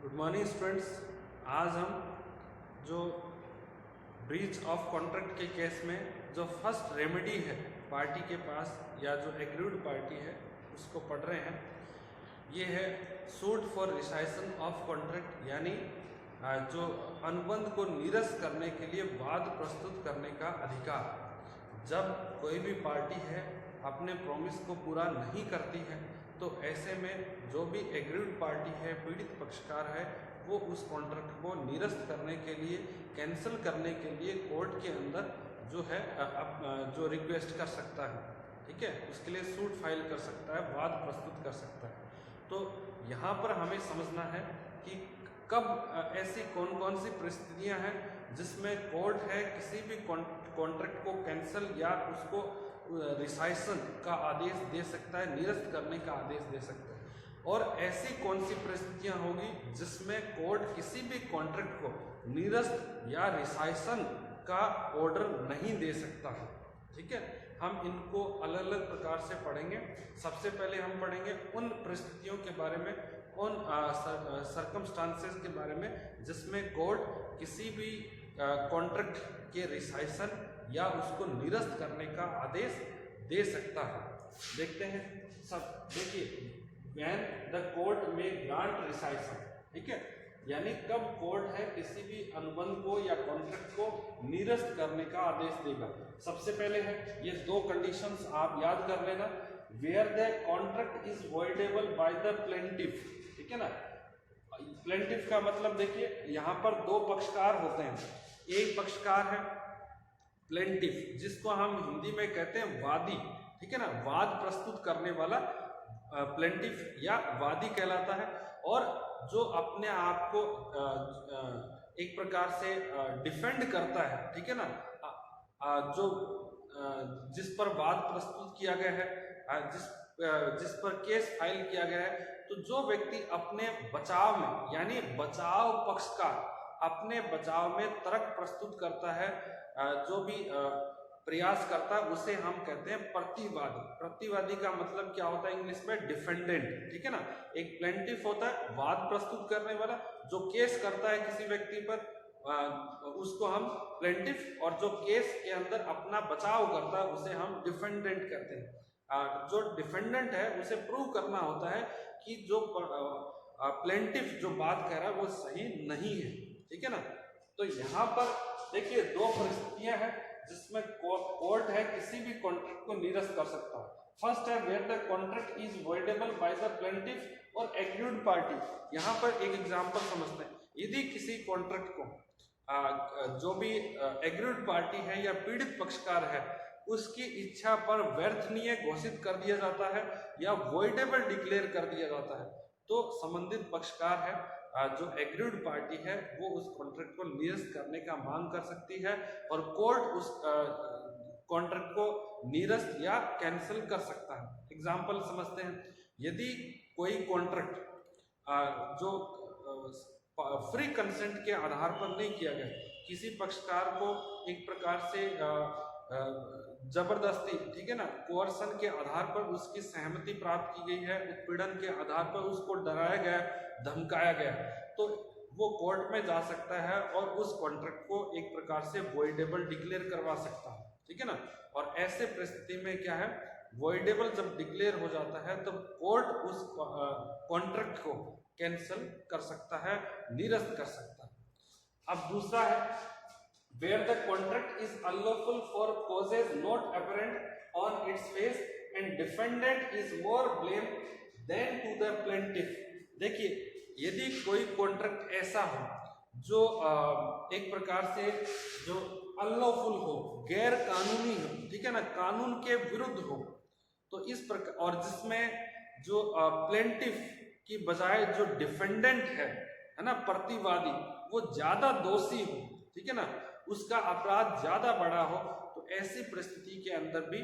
Good morning students. आज हम जो ब्रीच ऑफ कॉन्ट्रैक्ट के केस में जो फर्स्ट रेमेडी है पार्टी के पास या जो एग्रीड पार्टी है उसको पढ़ रहे हैं। ये है सूट फॉर रिसाइसन ऑफ कॉन्ट्रैक्ट, यानी जो अनुबंध को निरस्त करने के लिए वाद प्रस्तुत करने का अधिकार। जब कोई भी पार्टी है अपने प्रॉमिस को पूरा नहीं करती है तो ऐसे में जो भी एग्रीड पार्टी है, पीड़ित पक्षकार है, वो उस कॉन्ट्रैक्ट को निरस्त करने के लिए, कैंसिल करने के लिए कोर्ट के अंदर जो है जो रिक्वेस्ट कर सकता है। ठीक है, उसके लिए सूट फाइल कर सकता है, वाद प्रस्तुत कर सकता है। तो यहाँ पर हमें समझना है कि कब ऐसी कौन कौन सी परिस्थितियाँ हैं जिसमें कोर्ट है किसी भी कॉन्ट्रैक्ट को कैंसिल या उसको रिसाइसन का आदेश दे सकता है, निरस्त करने का आदेश दे सकता है। और ऐसी कौन सी परिस्थितियां होगी जिसमें कोर्ट किसी भी कॉन्ट्रैक्ट को निरस्त या रिसाइसन का ऑर्डर नहीं दे सकता है। ठीक है, हम इनको अलग अलग प्रकार से पढ़ेंगे। सबसे पहले हम पढ़ेंगे उन परिस्थितियों के बारे में, उन सर्कमस्टांसेस के बारे में जिसमें कोर्ट किसी भी कॉन्ट्रैक्ट के रिसाइसन या उसको निरस्त करने का आदेश दे सकता है। देखते हैं सब। देखिए, व्हेन द कोर्ट में ग्रांट रिसाइसन, ठीक है, यानी कब कोर्ट है किसी भी अनुबंध को या कॉन्ट्रैक्ट को निरस्त करने का आदेश देगा। सबसे पहले है ये दो कंडीशंस आप याद कर लेना। Where the contract is voidable by the plaintiff, ठीक है ना। प्लेंटिफ का मतलब देखिए, यहाँ पर दो पक्षकार होते हैं। एक पक्षकार है प्लेंटिफ, जिसको हम हिंदी में कहते हैं वादी, ठीक है ना, वाद प्रस्तुत करने वाला प्लेंटिफ या वादी कहलाता है। और जो अपने आप को एक प्रकार से डिफेंड करता है, ठीक है ना, जो जिस पर वाद प्रस्तुत किया गया है, जिस पर केस फाइल किया गया है, तो जो व्यक्ति अपने बचाव में, यानी बचाव पक्षकार अपने बचाव में तर्क प्रस्तुत करता है, जो भी प्रयास करता है, उसे हम कहते हैं प्रतिवादी। प्रतिवादी का मतलब क्या होता है इंग्लिश में? डिफेंडेंट, ठीक है ना। एक प्लेंटिफ होता है वाद प्रस्तुत करने वाला, जो केस करता है किसी व्यक्ति पर, उसको हम प्लेंटिफ, और जो केस के अंदर अपना बचाव करता है उसे हम डिफेंडेंट कहते हैं। जो डिफेंडेंट है उसे प्रूव करना होता है कि जो प्लेंटिफ जो बात कह रहा है वो सही नहीं है, ठीक है ना। तो यहाँ पर देखिए दो परिस्थितियां हैं जिसमें कोर्ट है किसी भी कॉन्ट्रैक्ट को निरस्त कर सकता है। फर्स्ट है where the contract is voidable by the plaintiff और एग्रीड पार्टी। यहाँ पर एक एग्जांपल समझते हैं। यदि किसी कॉन्ट्रैक्ट को जो भी एग्रीड पार्टी है या पीड़ित पक्षकार है उसकी इच्छा पर व्यर्थनीय घोषित कर दिया जाता है या वॉइडेबल डिक्लेयर कर दिया जाता है, तो संबंधित पक्षकार है जो एग्रीड पार्टी है वो उस कॉन्ट्रैक्ट को निरस्त करने का मांग कर सकती है और कोर्ट उस कॉन्ट्रैक्ट को निरस्त या कैंसिल कर सकता है। एग्जांपल समझते हैं। यदि कोई कॉन्ट्रैक्ट जो फ्री कंसेंट के आधार पर नहीं किया गया, किसी पक्षकार को एक प्रकार से जबरदस्ती, ठीक है ना, कोअर्सन के आधार पर उसकी सहमति प्राप्त की गई है, उत्पीड़न के आधार पर उसको डराया गया, धमकाया गया, तो वो कोर्ट में जा सकता है और उस कॉन्ट्रैक्ट को एक प्रकार से वॉइडेबल डिक्लेयर करवा सकता है, ठीक है ना। और ऐसे परिस्थिति में क्या है, वॉइडेबल जब डिक्लेयर हो जाता है तो कोर्ट उस कॉन्ट्रैक्ट को कैंसिल कर सकता है, निरस्त कर सकता है। अब दूसरा है where the contract is unlawful for causes not apparent on its face and defendant is more blamed than to the plaintiff। देखिए, यदि कोई कॉन्ट्रैक्ट ऐसा हो जो एक प्रकार से जो अनलॉफुल हो, गैर कानूनी हो, ठीक है ना, कानून के विरुद्ध हो, तो इस प्रकार, और जिसमें जो प्लेंटिफ की बजाय जो डिफेंडेंट है ना, प्रतिवादी, वो ज्यादा दोषी हो, ठीक है ना, उसका अपराध ज्यादा बड़ा हो, तो ऐसी परिस्थिति के अंदर भी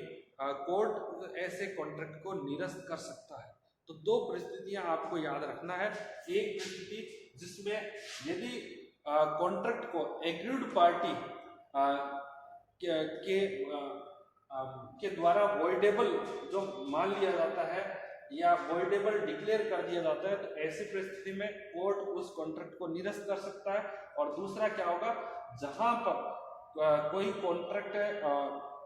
कोर्ट ऐसे कॉन्ट्रैक्ट को निरस्त कर सकता है। तो दो परिस्थितियां आपको याद रखना है। एक परिस्थिति जिसमें यदि कॉन्ट्रैक्ट को एग्रीड पार्टी के द्वारा वॉइडेबल जो मान लिया जाता है या वॉइडेबल डिक्लेयर कर दिया जाता है, तो ऐसी परिस्थिति में कोर्ट उस कॉन्ट्रैक्ट को निरस्त कर सकता है। और दूसरा क्या होगा, जहां पर कोई कॉन्ट्रैक्ट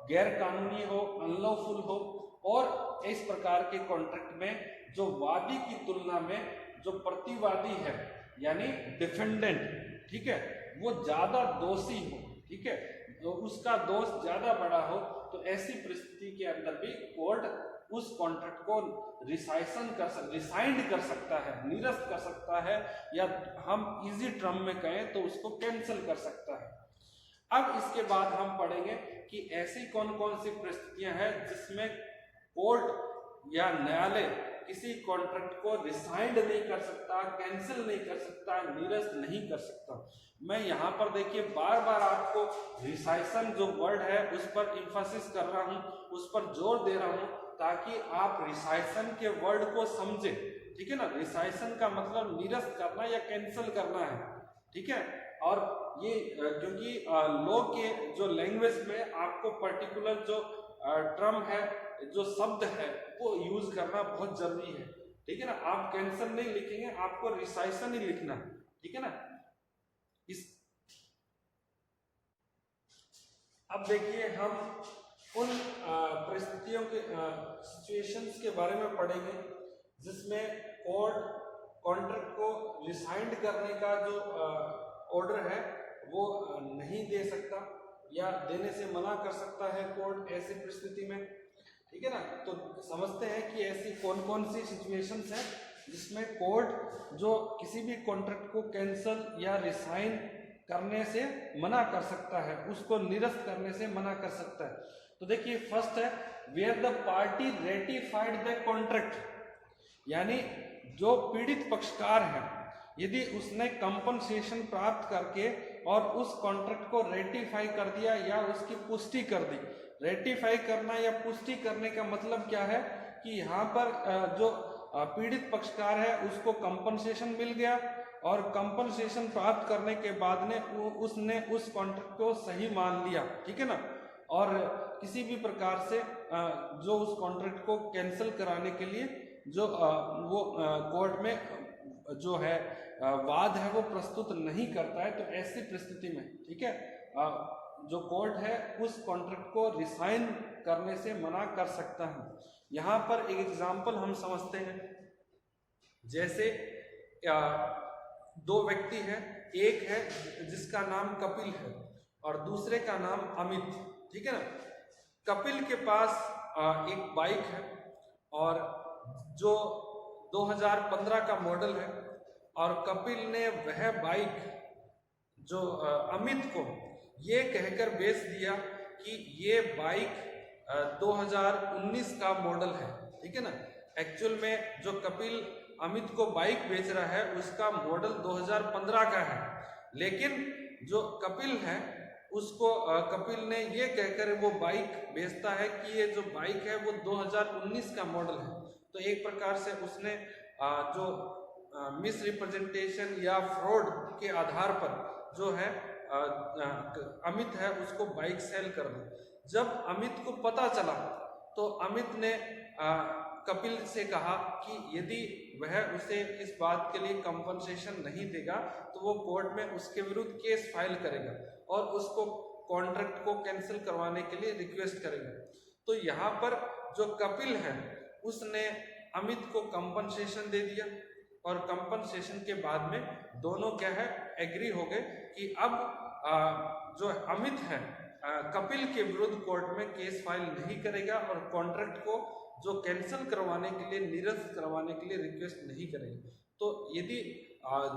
गैर कानूनी हो, अनलॉफुल हो, और इस प्रकार के कॉन्ट्रैक्ट में जो वादी की तुलना में जो प्रतिवादी है यानी डिफेंडेंट, ठीक है, वो ज्यादा दोषी हो, ठीक है, तो उसका दोष ज्यादा बड़ा हो, तो ऐसी परिस्थिति के अंदर भी कोर्ट उस कॉन्ट्रैक्ट को रिसाइंड कर सकता है, निरस्त कर सकता है, या हम इजी टर्म में कहें तो उसको कैंसिल कर सकता है। अब इसके बाद हम पढ़ेंगे कि ऐसी कौन कौन सी परिस्थितियां हैं जिसमें कोर्ट या न्यायालय किसी कॉन्ट्रैक्ट को रिसाइंड नहीं कर सकता, कैंसिल नहीं कर सकता, निरस्त नहीं कर सकता। मैं यहाँ पर देखिए बार बार आपको रिसाइसन जो वर्ड है उस पर इंफोसिस कर रहा हूँ, उस पर जोर दे रहा हूँ, ताकि आप रिसाइसन के वर्ड को समझे, ठीक है ना। रिसाइसन का मतलब निरस्त करना या कैंसिल करना है, ठीक है। और ये क्योंकि लॉ के जो लैंग्वेज में आपको पर्टिकुलर जो टर्म है, जो शब्द है, वो यूज करना बहुत जरूरी है, ठीक है ना। आप कैंसिल नहीं लिखेंगे, आपको रिसाइसन ही लिखना, ठीक है ना। इस अब देखिए हम उन परिस्थितियों के सिचुएशंस के बारे में पढ़ेंगे जिसमें कोर्ट कॉन्ट्रैक्ट को रिसाइंड करने का जो ऑर्डर है वो नहीं दे सकता या देने से मना कर सकता है कोर्ट ऐसी परिस्थिति में, ठीक है ना। तो समझते हैं कि ऐसी कौन कौन सी सिचुएशंस हैं जिसमें कोर्ट जो किसी भी कॉन्ट्रैक्ट को कैंसिल या रिसाइन करने से मना कर सकता है, उसको निरस्त करने से मना कर सकता है। तो देखिए फर्स्ट है where the party ratified the contract, यानी जो पीड़ित पक्षकार है यदि उसने कंपनसेशन प्राप्त करके और उस कॉन्ट्रैक्ट को रेटिफाई कर दिया या उसकी पुष्टि कर दी। रेटिफाई करना या पुष्टि करने का मतलब क्या है कि यहाँ पर जो पीड़ित पक्षकार है उसको कंपनसेशन मिल गया और कंपनसेशन प्राप्त करने के बाद ने उसने उस कॉन्ट्रैक्ट को सही मान लिया, ठीक है ना। और किसी भी प्रकार से जो उस कॉन्ट्रैक्ट को कैंसिल कराने के लिए जो वो कोर्ट में जो है वाद है वो प्रस्तुत नहीं करता है, तो ऐसी परिस्थिति में, ठीक है, जो कोर्ट है उस कॉन्ट्रैक्ट को रिसाइन करने से मना कर सकता है। यहाँ पर एक एग्जाम्पल हम समझते हैं, जैसे दो व्यक्ति हैं, एक है जिसका नाम कपिल है और दूसरे का नाम अमित, ठीक है ना। कपिल के पास एक बाइक है और जो 2015 का मॉडल है, और कपिल ने वह बाइक जो अमित को ये कहकर बेच दिया कि ये बाइक 2019 का मॉडल है, ठीक है ना। एक्चुअल में जो कपिल अमित को बाइक बेच रहा है उसका मॉडल 2015 का है, लेकिन जो कपिल है उसको कपिल ने ये कहकर वो बाइक बेचता है कि ये जो बाइक है वो 2019 का मॉडल है। तो एक प्रकार से उसने जो मिस रिप्रेजेंटेशन या फ्रॉड के आधार पर जो है अमित है उसको बाइक सेल कर दी। जब अमित को पता चला तो अमित ने कपिल से कहा कि यदि वह उसे इस बात के लिए कंपनसेशन नहीं देगा तो वो कोर्ट में उसके विरुद्ध केस फाइल करेगा और उसको कॉन्ट्रैक्ट को कैंसिल करवाने के लिए रिक्वेस्ट करेगा। तो यहाँ पर जो कपिल है उसने अमित को कंपनसेशन दे दिया और कंपनसेशन के बाद में दोनों क्या है एग्री हो गए कि अब जो अमित है कपिल के विरुद्ध कोर्ट में केस फाइल नहीं करेगा और कॉन्ट्रैक्ट को जो कैंसिल करवाने के लिए, निरस्त करवाने के लिए रिक्वेस्ट नहीं करेगा। तो यदि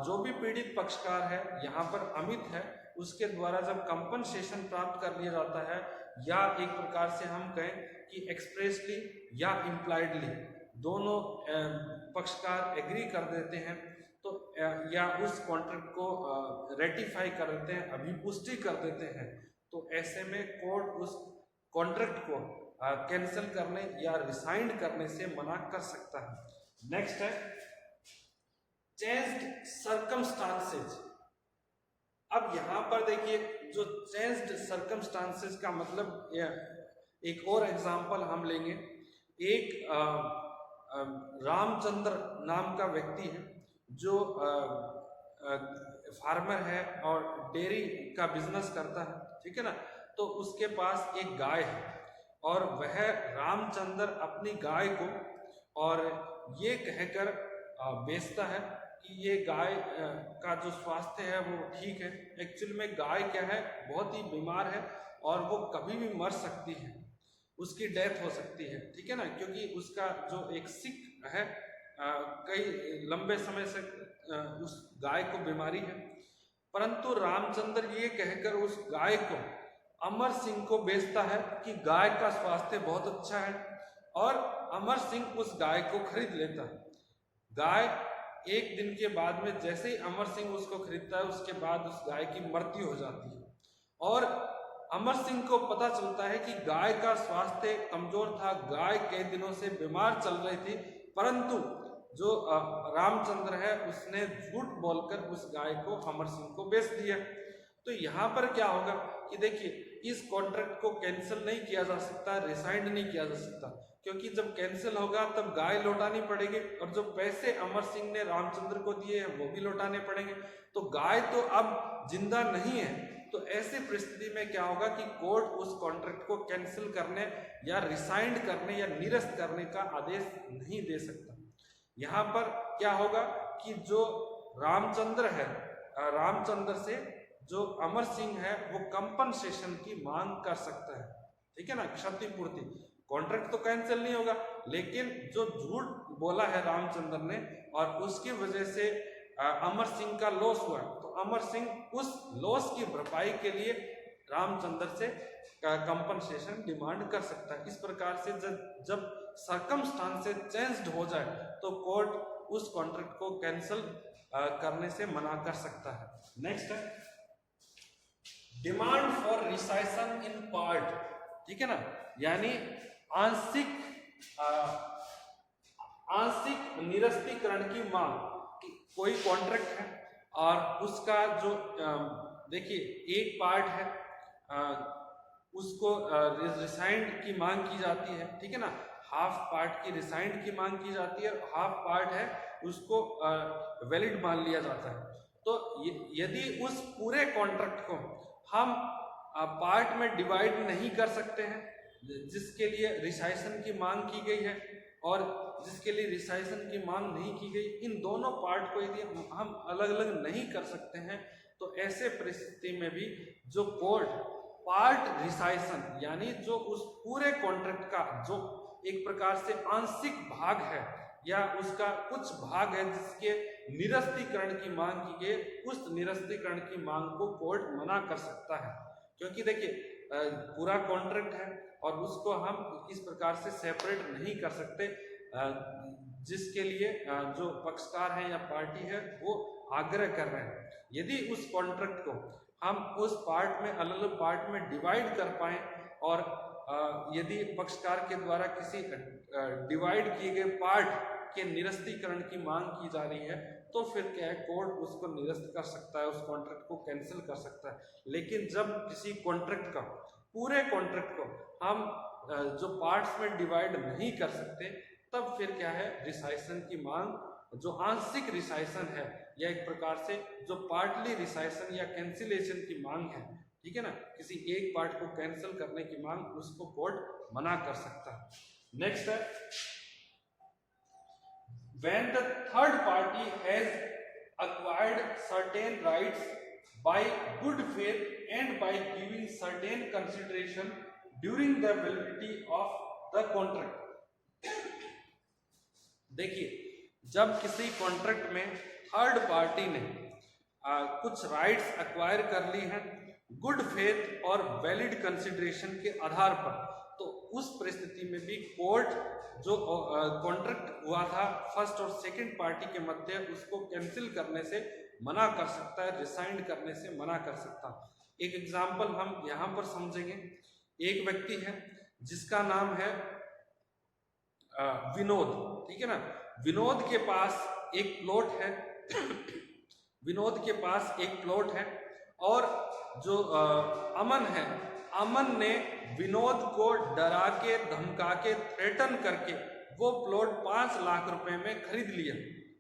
जो भी पीड़ित पक्षकार है यहाँ पर अमित है उसके द्वारा जब कंपनसेशन प्राप्त कर लिया जाता है, या एक प्रकार से हम कहें कि एक्सप्रेसली या इम्प्लाइडली दोनों पक्षकार एग्री कर देते हैं, तो या उस कॉन्ट्रैक्ट को रेटिफाई कर देते हैं, अभिपुष्टि कर देते हैं, तो ऐसे में कोर्ट उस कॉन्ट्रैक्ट को कैंसिल करने या रिसाइंड करने से मना कर सकता है। नेक्स्ट है चेंज्ड सर्कमस्टांसेस। अब यहाँ पर देखिए जो चेंज्ड सर्कमस्टांसेस का मतलब एक और एग्जांपल हम लेंगे। एक रामचंद्र नाम का व्यक्ति है जो फार्मर है और डेयरी का बिजनेस करता है, ठीक है ना। तो उसके पास एक गाय है और वह रामचंद्र अपनी गाय को और ये कहकर बेचता है कि ये गाय का जो स्वास्थ्य है वो ठीक है। एक्चुअल में गाय क्या है, बहुत ही बीमार है और वो कभी भी मर सकती है, उसकी डेथ हो सकती है, ठीक है ना, क्योंकि उसका जो एक सिक है कई लंबे समय से उस गाय को बीमारी है। परंतु रामचंद्र ये कहकर उस गाय को अमर सिंह को बेचता है कि गाय का स्वास्थ्य बहुत अच्छा है और अमर सिंह उस गाय को खरीद लेता है। गाय एक दिन के बाद में जैसे ही अमर सिंह उसको खरीदता है उसके बाद उस गाय की मृत्यु हो जाती है और अमर सिंह को पता चलता है कि गाय का स्वास्थ्य कमजोर था, गाय कई दिनों से बीमार चल रही थी, परंतु जो रामचंद्र है उसने झूठ बोलकर उस गाय को अमर सिंह को बेच दिया। तो यहाँ पर क्या होगा कि देखिए, इस कॉन्ट्रैक्ट को कैंसिल नहीं किया जा सकता, रिसाइंड नहीं किया जा सकता, क्योंकि जब कैंसिल होगा तब गाय लौटानी पड़ेगी और जो पैसे अमर सिंह ने रामचंद्र को दिए हैं वो भी लौटाने पड़ेंगे। तो गाय तो अब जिंदा नहीं है। तो ऐसी परिस्थिति में क्या होगा कि कोर्ट उस कॉन्ट्रैक्ट को कैंसिल करने या रिसाइंड करने या निरस्त करने का आदेश नहीं दे सकता। यहाँ पर क्या होगा कि जो रामचंद्र है, रामचंद्र से जो अमर सिंह है वो कंपनसेशन की मांग कर सकता है, ठीक है ना, क्षतिपूर्ति। कॉन्ट्रैक्ट तो कैंसिल नहीं होगा, लेकिन जो झूठ बोला है रामचंद्र ने और उसकी वजह से अमर सिंह का लॉस हुआ, तो अमर सिंह उस लॉस की भरपाई के लिए रामचंद्र से कंपनसेशन डिमांड कर सकता है। इस प्रकार से जब सर्कमस्टांसेस चेंज्ड हो जाए तो कोर्ट उस कॉन्ट्रैक्ट को कैंसिल करने से मना कर सकता है। नेक्स्ट है डिमांड फॉर रिसाइसन इन पार्ट, ठीक है ना, यानी आंशिक निरस्तीकरण की मांग। कोई कॉन्ट्रैक्ट है और उसका जो देखिए एक पार्ट है उसको रिसाइंड की मांग की जाती है, ठीक है ना, हाफ पार्ट की रिसाइंड की मांग की जाती है, हाफ पार्ट है उसको वैलिड मान लिया जाता है। तो यदि उस पूरे कॉन्ट्रैक्ट को हम पार्ट में डिवाइड नहीं कर सकते हैं जिसके लिए रिसाइसन की मांग की गई है और जिसके लिए रिसाइसन की मांग नहीं की गई, इन दोनों पार्ट को यदि हम अलग अलग नहीं कर सकते हैं तो ऐसे परिस्थिति में भी जो कोर्ट पार्ट रिसाइसन यानी जो उस पूरे कॉन्ट्रैक्ट का जो एक प्रकार से आंशिक भाग है या उसका कुछ भाग है जिसके निरस्तीकरण की मांग की गई, उस निरस्तीकरण की मांग को कोर्ट मना कर सकता है। क्योंकि देखिए पूरा कॉन्ट्रैक्ट है और उसको हम इस प्रकार से सेपरेट नहीं कर सकते, जिसके लिए जो पक्षकार हैं या पार्टी है वो आग्रह कर रहे हैं। यदि उस कॉन्ट्रैक्ट को हम उस पार्ट में अलग अलग पार्ट में डिवाइड कर पाए और यदि पक्षकार के द्वारा किसी डिवाइड किए गए पार्ट के निरस्तीकरण की मांग की जा रही है तो फिर क्या है, कोर्ट उसको निरस्त कर सकता है, उस कॉन्ट्रैक्ट को कैंसिल कर सकता है। लेकिन जब किसी कॉन्ट्रैक्ट का पूरे कॉन्ट्रैक्ट को हम जो पार्ट्स में डिवाइड नहीं कर सकते तब फिर क्या है, रिसाइसन की मांग, जो आंशिक रिसाइसन है या एक प्रकार से जो पार्टली रिसाइसन या कैंसिलेशन की मांग है, ठीक है ना, किसी एक पार्ट को कैंसिल करने की मांग, उसको कोर्ट मना कर सकता है। नेक्स्ट है when the third party has acquired certain rights by good faith and by giving certain consideration during the validity of the contract। देखिए, जब किसी कॉन्ट्रैक्ट में थर्ड पार्टी ने कुछ राइट्स एक्वायर कर ली हैं गुड फेथ और वैलिड कंसिडरेशन के आधार पर, तो उस परिस्थिति में भी कोर्ट जो कॉन्ट्रैक्ट हुआ था फर्स्ट और सेकंड पार्टी के मध्य उसको कैंसिल करने से मना कर सकता है, रिसाइंड करने से मना कर सकता है। एक एग्जांपल हम यहाँ पर समझेंगे। एक व्यक्ति है जिसका नाम है विनोद, ठीक है ना, विनोद के पास एक प्लॉट है विनोद के पास एक प्लॉट है और जो अमन है, अमन ने विनोद को डरा के धमका के थ्रेटन करके वो प्लॉट 5 लाख रुपए में खरीद लिया,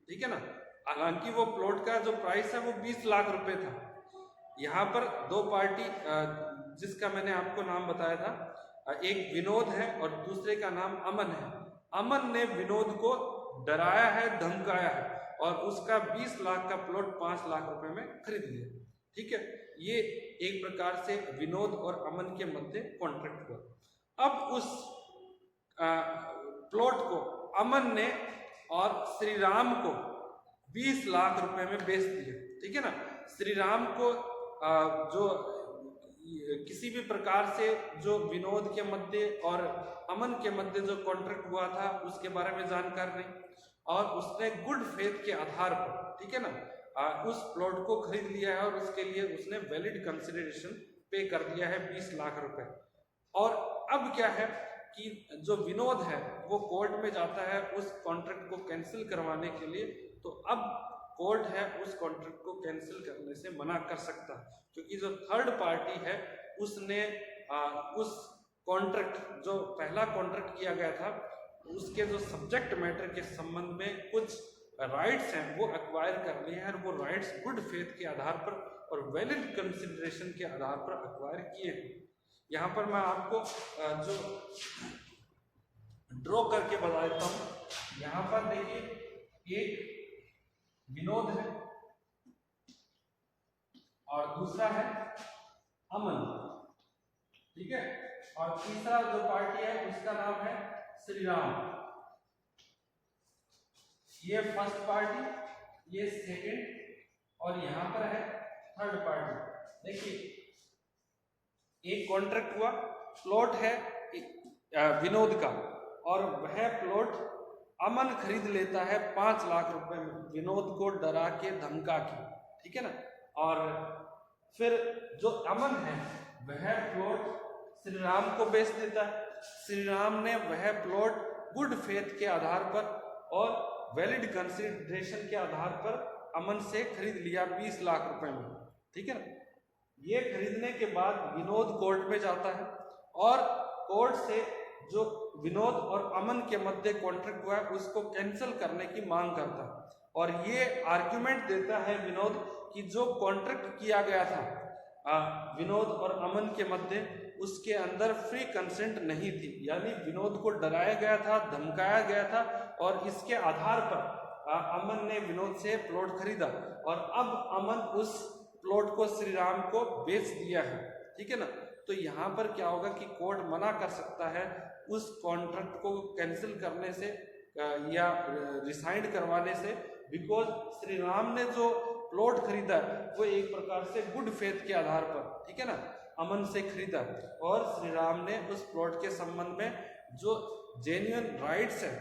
ठीक है ना। हालांकि वो प्लॉट का जो प्राइस है वो 20 लाख रुपए था। यहाँ पर दो पार्टी, जिसका मैंने आपको नाम बताया था, एक विनोद है और दूसरे का नाम अमन है। अमन ने विनोद को डराया है, धमकाया है और उसका 20 लाख का प्लॉट 5 लाख रुपए में खरीद लिया, ठीक है। ये एक प्रकार से विनोद और अमन के मध्य कॉन्ट्रैक्ट हुआ। अब उस प्लॉट को अमन ने और श्री राम को 20 लाख रुपए में बेच दिया, ठीक है ना। श्री राम को जो किसी भी प्रकार से जो विनोद के मध्य और अमन के मध्य जो कॉन्ट्रैक्ट हुआ था उसके बारे में जानकारी नहीं, और उसने गुड फेथ के आधार पर, ठीक है ना, उस प्लॉट को खरीद लिया है और उसके लिए उसने वैलिड कंसिडरेशन पे कर दिया है 20 लाख रुपए। और अब क्या है कि जो विनोद है वो कोर्ट में जाता है उस कॉन्ट्रैक्ट को कैंसिल करवाने के लिए। तो अब कोर्ट है उस कॉन्ट्रैक्ट को कैंसिल करने से मना कर सकता है, क्योंकि जो थर्ड पार्टी है उसने उस कॉन्ट्रैक्ट, जो पहला कॉन्ट्रैक्ट किया गया था, उसके जो सब्जेक्ट मैटर के संबंध में कुछ राइट्स हैं वो एक्वायर कर लिए हैं और वो राइट्स गुड फेथ के आधार पर और वैलिड कंसिडरेशन के आधार पर एक्वायर किए हैं। यहाँ पर मैं आपको जो ड्रॉ करके बता देता हूँ। यहाँ पर देखिए, एक विनोद है और दूसरा है अमन, ठीक है, और तीसरा जो पार्टी है उसका नाम है श्री राम। ये फर्स्ट पार्टी, ये सेकंड और यहां पर है थर्ड पार्टी। देखिए, एक कॉन्ट्रैक्ट हुआ, प्लॉट है विनोद का और वह प्लॉट अमन खरीद लेता है 5 लाख रुपए में, विनोद को डरा के धमका के, ठीक है ना। और फिर जो अमन है वह प्लॉट श्री राम को बेच देता है। श्री राम ने वह प्लॉट गुड फेथ के आधार पर और वैलिड कंसिडरेशन के आधार पर अमन से खरीद लिया 20 लाख रुपए में, ठीक है ना। ये खरीदने के बाद विनोद कोर्ट में जाता है और कोर्ट से जो विनोद और अमन के मध्य कॉन्ट्रैक्ट हुआ है उसको कैंसिल करने की मांग करता है। और ये आर्ग्यूमेंट देता है विनोद कि जो कॉन्ट्रैक्ट किया गया था विनोद और अमन के मध्य, उसके अंदर फ्री कंसेंट नहीं थी, यानी विनोद को डराया गया था, धमकाया गया था और इसके आधार पर अमन ने विनोद से प्लॉट खरीदा और अब अमन उस प्लॉट को श्री राम को बेच दिया है, ठीक है ना। तो यहाँ पर क्या होगा कि कोर्ट मना कर सकता है उस कॉन्ट्रैक्ट को कैंसिल करने से या रिसाइंड करवाने से, बिकॉज श्री राम ने जो प्लॉट खरीदा वो एक प्रकार से गुड फेथ के आधार पर, ठीक है ना, अमन से खरीदा और श्री राम ने उस प्लॉट के संबंध में जो जेन्युइन राइट्स है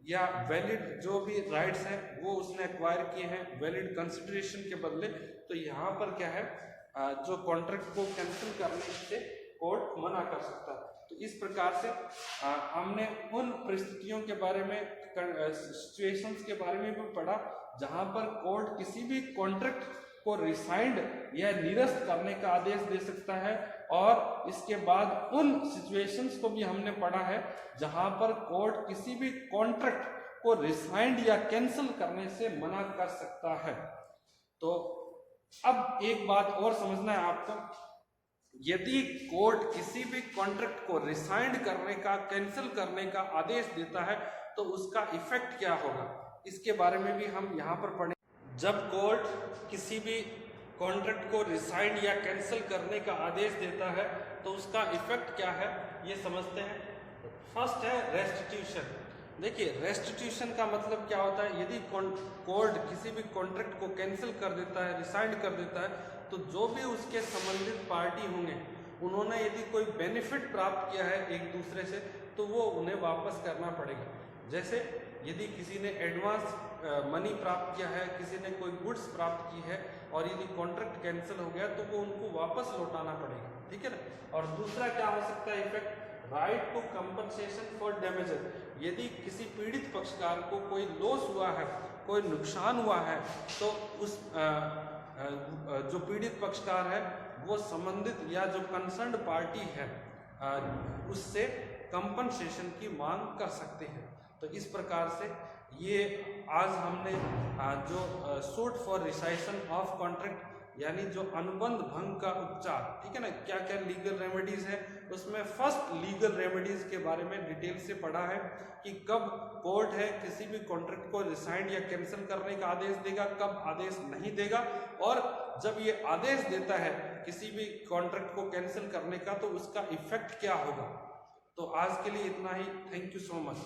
या वैलिड जो भी राइट्स हैं वो उसने एक्वायर किए हैं वैलिड कंसिडरेशन के बदले। तो यहाँ पर क्या है, जो कॉन्ट्रैक्ट को कैंसिल करने से कोर्ट मना कर सकता है। तो इस प्रकार से हमने उन परिस्थितियों के बारे में, सिचुएशंस के बारे में भी पढ़ा जहां पर कोर्ट किसी भी कॉन्ट्रैक्ट को रिसाइंड या निरस्त करने का आदेश दे सकता है, और इसके बाद उन सिचुएशंस को भी हमने पढ़ा है जहां पर कोर्ट किसी भी कॉन्ट्रैक्ट को रिसाइंड या कैंसिल करने से मना कर सकता है। तो अब एक बात और समझना है आपको, यदि कोर्ट किसी भी कॉन्ट्रैक्ट को रिसाइंड करने का, कैंसिल करने का आदेश देता है तो उसका इफेक्ट क्या होगा, इसके बारे में भी हम यहाँ पर पढ़ें। जब कोर्ट किसी भी कॉन्ट्रैक्ट को रिसाइंड या कैंसिल करने का आदेश देता है तो उसका इफेक्ट क्या है ये समझते हैं। फर्स्ट है रेस्टिट्यूशन। देखिए, रेस्टिट्यूशन का मतलब क्या होता है, यदि कोर्ट किसी भी कॉन्ट्रैक्ट को कैंसिल कर देता है, रिसाइंड कर देता है, तो जो भी उसके संबंधित पार्टी होंगे उन्होंने यदि कोई बेनिफिट प्राप्त किया है एक दूसरे से तो वो उन्हें वापस करना पड़ेगा। जैसे यदि किसी ने एडवांस मनी प्राप्त किया है, किसी ने कोई गुड्स प्राप्त की है और यदि कॉन्ट्रैक्ट कैंसिल हो गया तो वो उनको वापस लौटाना पड़ेगा, ठीक है ना। और दूसरा क्या हो सकता है effect, right to compensation for damages. यदि किसी पीड़ित पक्षकार को कोई लॉस हुआ है, कोई नुकसान हुआ है, तो उस जो पीड़ित पक्षकार है वो संबंधित या जो कंसर्न्ड पार्टी है उससे कंपनसेशन की मांग कर सकते हैं। तो तो इस प्रकार से ये आज हमने जो सूट फॉर रिसाइशन ऑफ कॉन्ट्रैक्ट यानी जो अनुबंध भंग का उपचार, ठीक है ना, क्या क्या लीगल रेमेडीज है, उसमें फर्स्ट लीगल रेमेडीज के बारे में डिटेल से पढ़ा है कि कब कोर्ट है किसी भी कॉन्ट्रैक्ट को रिसाइंड या कैंसिल करने का आदेश देगा, कब आदेश नहीं देगा, और जब ये आदेश देता है किसी भी कॉन्ट्रैक्ट को कैंसिल करने का तो उसका इफेक्ट क्या होगा। तो आज के लिए इतना ही। Thank you so much.